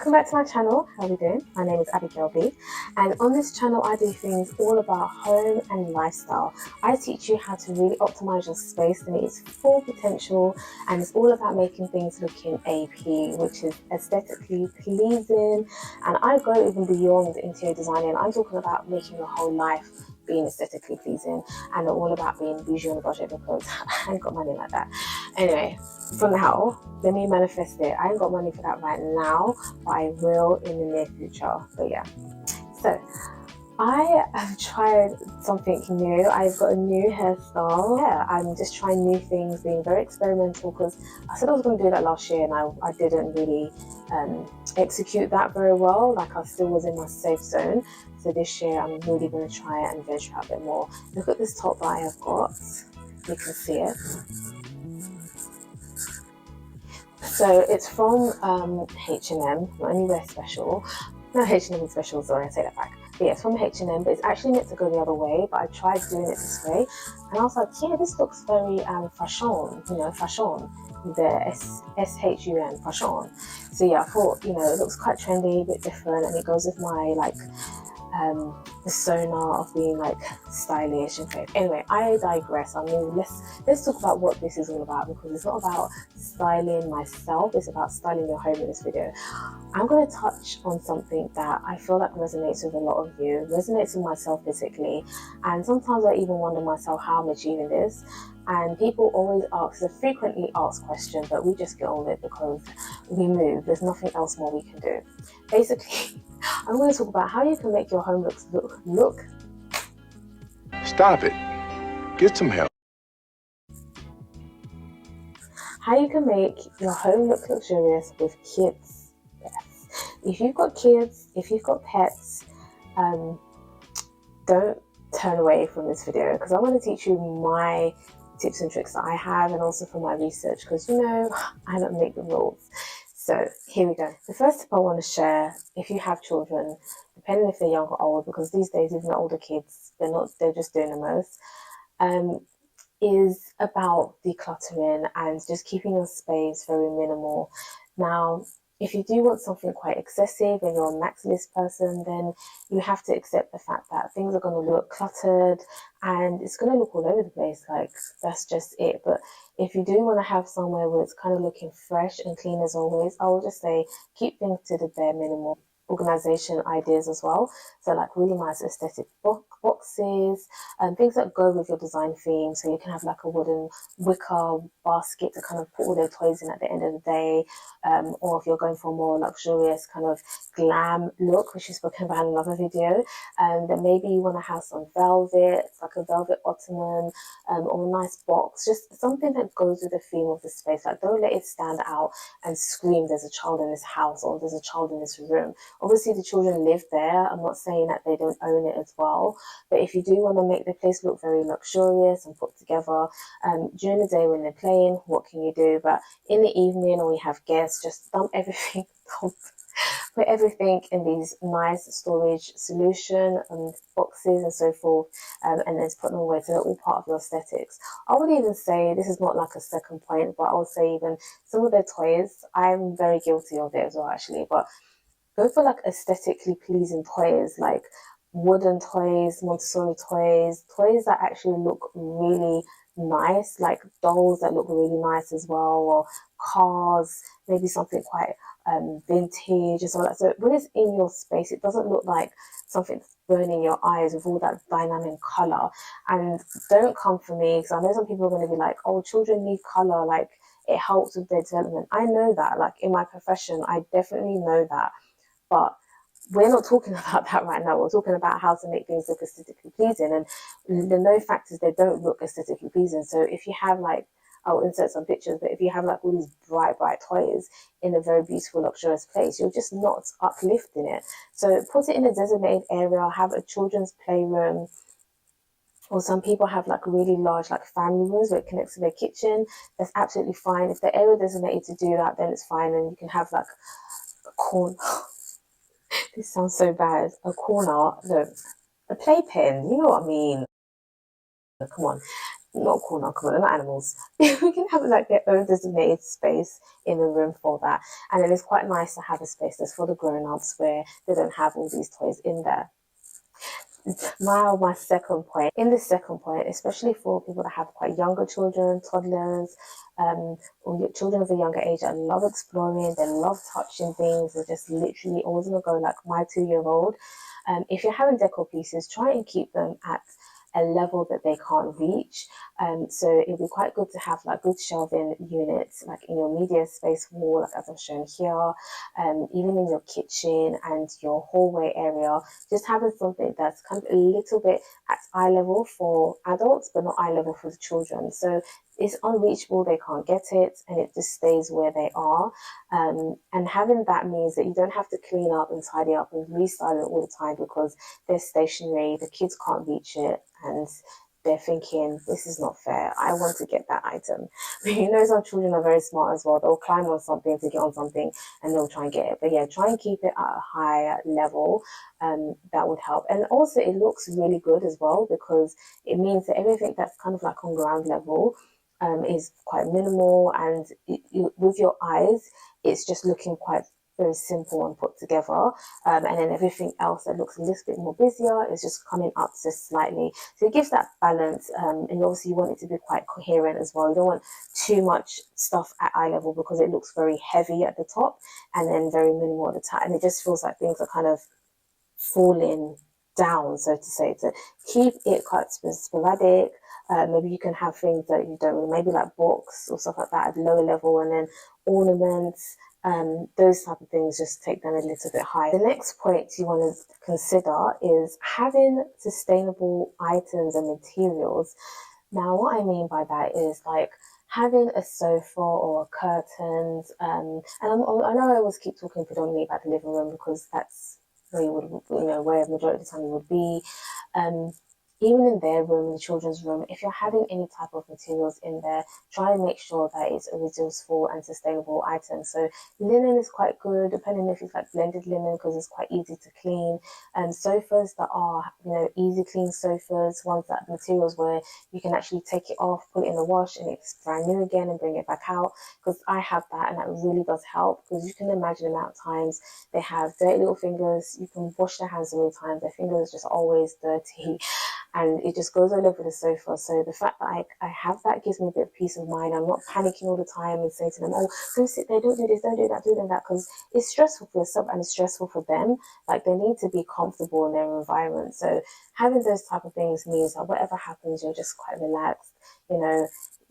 Welcome back to my channel. How are we doing? My name is Abigail B, and on this channel I do things all about home and lifestyle. I teach you how to really optimize your space to meet its full potential, and it's all about making things look in AP, which is aesthetically pleasing. And I go even beyond interior designing. I'm talking about making your whole life being aesthetically pleasing, and all about being bougie on a budget, because I ain't got money like that. Anyway, for now, let me manifest it. I ain't got money for that right now, but I will in the near future. But yeah, so I have tried something new. I've got a new hairstyle. Yeah, I'm just trying new things, being very experimental, because I said I was going to do that last year and I didn't really execute that very well. Like, I still was in my safe zone. So this year I'm really going to try it and venture out a bit more. Look at this top that I have got. You can see it. So it's from H&M, not anywhere special. No, H&M special, sorry, I take that back. But yeah, it's from H&M, but it's actually meant to go the other way, but I tried doing it this way, and I was like, yeah, this looks very fashion, you know, fashion, the S-H-U-N, fashion. So yeah, I thought, you know, it looks quite trendy, a bit different, and it goes with my, like, persona of being like stylish and fake. Anyway, I digress. I mean, let's talk about what this is all about, because it's not about styling myself, it's about styling your home in this video. I'm going to touch on something that I feel like resonates with a lot of you, resonates with myself physically, and sometimes I even wonder myself how I'm achieving this. And people always ask, it's a frequently asked question, but we just get on with it because we move. There's nothing else more we can do. Basically, I'm going to talk about how you can make your home look. Stop it. Get some help. How you can make your home look luxurious with kids. Yes. If you've got kids, if you've got pets, don't turn away from this video, because I want to teach you my tips and tricks that I have, and also from my research, because, you know, I don't make the rules. So here we go. The first tip I want to share, if you have children, depending if they're young or old, because these days even the older kids, they're just doing the most, is about decluttering and just keeping your space very minimal. Now, if you do want something quite excessive and you're a maximalist person, then you have to accept the fact that things are going to look cluttered and it's going to look all over the place. Like, that's just it. But if you do want to have somewhere where it's kind of looking fresh and clean as always, I will just say keep things to the bare minimum. Organization ideas as well, so like really nice aesthetic boxes and things that go with your design theme. So you can have like a wooden wicker basket to kind of put all their toys in at the end of the day, or if you're going for a more luxurious kind of glam look, which is spoken about in another video, then maybe you want to have some velvet, like a velvet ottoman, or a nice box, just something that goes with the theme of the space. Like, don't let it stand out and scream there's a child in this house or there's a child in this room. Obviously the children live there, I'm not saying that they don't own it as well, but if you do want to make the place look very luxurious and put together, during the day when they're playing, what can you do? But in the evening, or you have guests, just dump everything, put everything in these nice storage solution and boxes and so forth, and then put them away, so they're all part of your aesthetics. I would even say, this is not like a second point, but I would say even some of their toys, I'm very guilty of it as well actually, but go for like aesthetically pleasing toys, like wooden toys, Montessori toys, toys that actually look really nice, like dolls that look really nice as well, or cars, maybe something quite vintage and so like. So when it's in your space, it doesn't look like something burning your eyes with all that dynamic color. And don't come for me, because I know some people are going to be like, oh, children need color, like it helps with their development. I know that, like in my profession, I definitely know that. But we're not talking about that right now. We're talking about how to make things look aesthetically pleasing. And the no fact is they don't look aesthetically pleasing. So if you have like, I'll insert some pictures, but if you have like all these bright toys in a very beautiful, luxurious place, you're just not uplifting it. So put it in a designated area, have a children's playroom, or some people have like really large like family rooms where it connects to their kitchen. That's absolutely fine. If the area designated to do that, then it's fine. And you can have like a corner. This sounds so bad. A corner, no, a playpen, you know what I mean? Come on. not corner, come on, they're not animals. We can have like their own designated space in the room for that. And then it's quite nice to have a space that's for the grown-ups where they don't have all these toys in there. Now, my second point. In this second point, especially for people that have quite younger children, toddlers, or children of a younger age that love exploring, they love touching things, they're just literally always gonna go like my 2-year-old. If you're having decor pieces, try and keep them at a level that they can't reach. So it'd be quite good to have like good shelving units, like in your media space wall, like as I've shown here, even in your kitchen and your hallway area, just having something that's kind of a little bit at eye level for adults, but not eye level for the children. So it's unreachable, they can't get it, and it just stays where they are. And having that means that you don't have to clean up and tidy up and restyle it all the time because they're stationary, the kids can't reach it, and they're thinking, this is not fair, I want to get that item. But you know, some children are very smart as well. They'll climb on something to get on something and they'll try and get it. But yeah, try and keep it at a higher level. That would help. And also, it looks really good as well because it means that everything that's kind of like on ground level is quite minimal, and with your eyes, it's just looking quite very simple and put together. And then everything else that looks a little bit more busier is just coming up just slightly. So it gives that balance. And obviously, you want it to be quite coherent as well. You don't want too much stuff at eye level because it looks very heavy at the top and then very minimal at the top. And it just feels like things are kind of falling down, so to say. To keep it quite sporadic. Maybe you can have things that you don't really, maybe like books or stuff like that at lower level, and then ornaments, those type of things, just take them a little bit higher. The next point you want to consider is having sustainable items and materials. Now, what I mean by that is like having a sofa or curtains, and I know I always keep talking predominantly about the living room because that's where you would, where the majority of the time you would be. Um, Even in their room, in the children's room, if you're having any type of materials in there, try and make sure that it's a resourceful and sustainable item. So linen is quite good, depending if it's like blended linen because it's quite easy to clean. And sofas that are, easy clean sofas, ones that materials where you can actually take it off, put it in the wash, and it's brand new again and bring it back out. Because I have that, and that really does help. Because you can imagine the amount of times they have dirty little fingers. You can wash their hands so many times, their fingers are just always dirty and it just goes all over the sofa. So the fact that I have that gives me a bit of peace of mind. I'm not panicking all the time and saying to them, oh, don't sit there, don't do this, don't do that, do that, because it's stressful for yourself and it's stressful for them. Like, they need to be comfortable in their environment. So having those type of things means that whatever happens, you're just quite relaxed.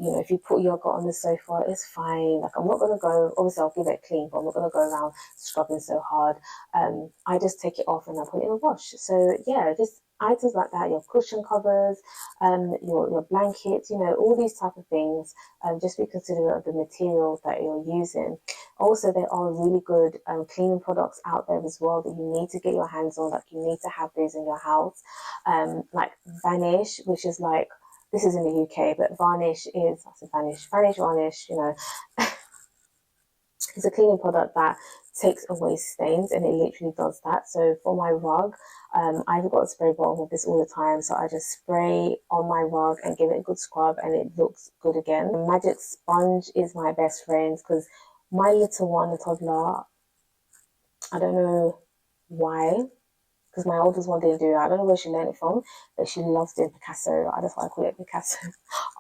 If you put yogurt on the sofa, it's fine. Like, I'm not gonna go. Obviously, I'll give it clean, but I'm not gonna go around scrubbing so hard. I just take it off and I put it in a wash. So yeah, just items like that, your cushion covers, your blankets, all these type of things. Just be considerate of the materials that you're using. Also, there are really good cleaning products out there as well that you need to get your hands on. Like, you need to have these in your house, like Vanish, which is like, this is in the UK, but Vanish is, I said Vanish, it's a cleaning product that takes away stains, and it literally does that. So for my rug, I've got a spray bottle with this all the time, so I just spray on my rug and give it a good scrub, and it looks good again. The magic sponge is my best friend because my little one, the toddler, I don't know why, because my oldest one didn't do it. I don't know where she learned it from, but she loves doing Picasso. That's why I call it Picasso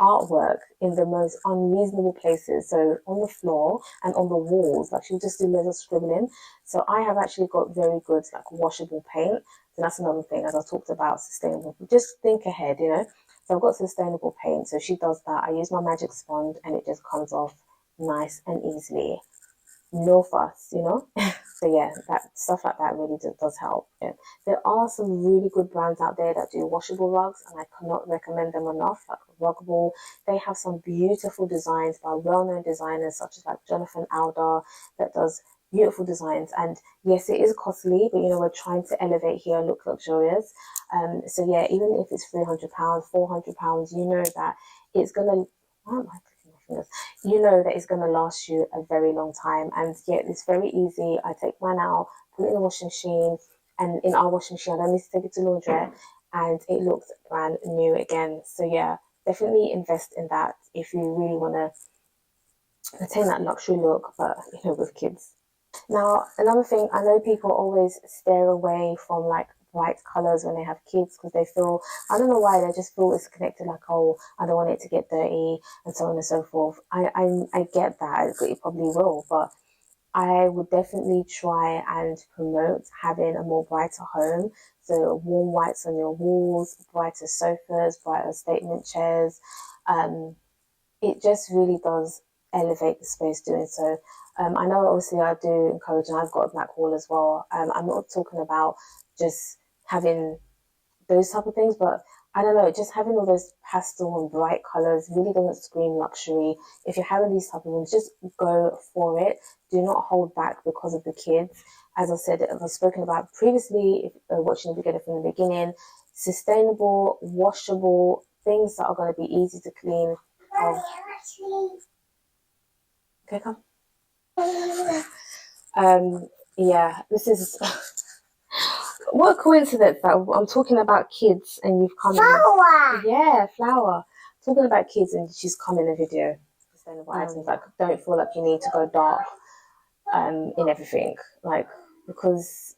artwork in the most unreasonable places. So on the floor and on the walls, like, she'll just do little scribbling. So I have actually got very good like washable paint. So that's another thing, as I talked about sustainable. Just think ahead. So I've got sustainable paint. So she does that. I use my magic sponge and it just comes off nice and easily. No fuss. So yeah, that stuff like that really does help. Yeah. There are some really good brands out there that do washable rugs, and I cannot recommend them enough. Like Ruggable, they have some beautiful designs by well-known designers such as like Jonathan Alder that does beautiful designs. And yes, it is costly, but we're trying to elevate here, look luxurious. So yeah, even if it's £300, £400, that it's gonna. Why am I clicking my fingers? That it's going to last you a very long time. And yet it's very easy. I take mine out, put it in the washing machine, and in our washing machine, I don't need to take it to laundrette, and it looks brand new again. So yeah, definitely invest in that if you really want to attain that luxury look, but with kids. Now, another thing, I know people always steer away from like bright colors when they have kids because they feel, I don't know why, they just feel it's connected, like, oh, I don't want it to get dirty and so on and so forth. I get that, it probably will, but I would definitely try and promote having a more brighter home. So warm whites on your walls, brighter sofas, brighter statement chairs. It just really does elevate the space doing so. I know obviously I do encourage, and I've got a black wall as well. I'm not talking about just having those type of things, but I don't know, just having all those pastel and bright colors really doesn't scream luxury. If you're having these type of rooms, just go for it. Do not hold back because of the kids. As I said, I've spoken about previously, if watching the video from the beginning, sustainable, washable, things that are going to be easy to clean. Okay, come. Yeah, this is what a coincidence that I'm talking about kids and you've come Flower. Yeah, flower. Talking about kids and she's come in a video. Sustainable items. Like, don't feel like you need to go dark in everything. Like, because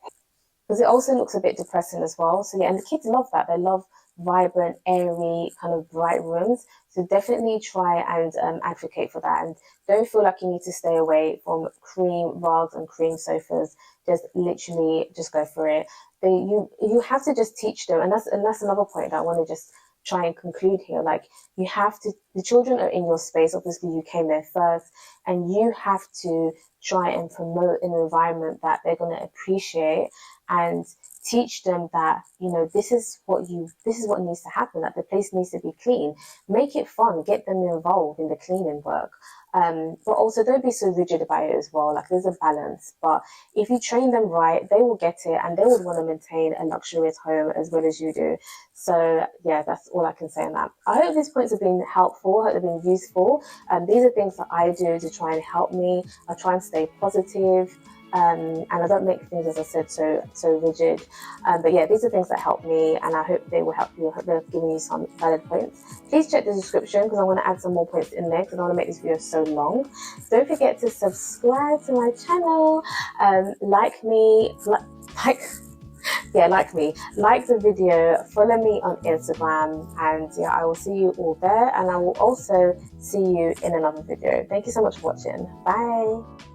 it also looks a bit depressing as well. So yeah, and the kids love that. They love vibrant, airy, kind of bright rooms. So definitely try and advocate for that. And don't feel like you need to stay away from cream rugs and cream sofas. Just literally just go for it. You have to just teach them, and that's another point that I want to just try and conclude here. Like, you have to, the children are in your space. Obviously, you came there first, and you have to try and promote an environment that they're going to appreciate and teach them that this is what needs to happen, that the place needs to be clean. Make it fun, get them involved in the cleaning work, but also don't be so rigid about it as well. Like, there's a balance, but if you train them right, they will get it and they would want to maintain a luxurious home as well as you do. So yeah, that's all I can say on that. I hope these points have been helpful. I hope they've been useful. These are things that I do to try and help me. I try and stay positive. And I don't make things, as I said, so rigid. But yeah, these are things that help me, and I hope they will help you. I hope they're giving you some valid points. Please check the description because I want to add some more points in there because I want to make this video so long. Don't forget to subscribe to my channel. Like me, like the video, follow me on Instagram, and yeah, I will see you all there, and I will also see you in another video. Thank you so much for watching. Bye.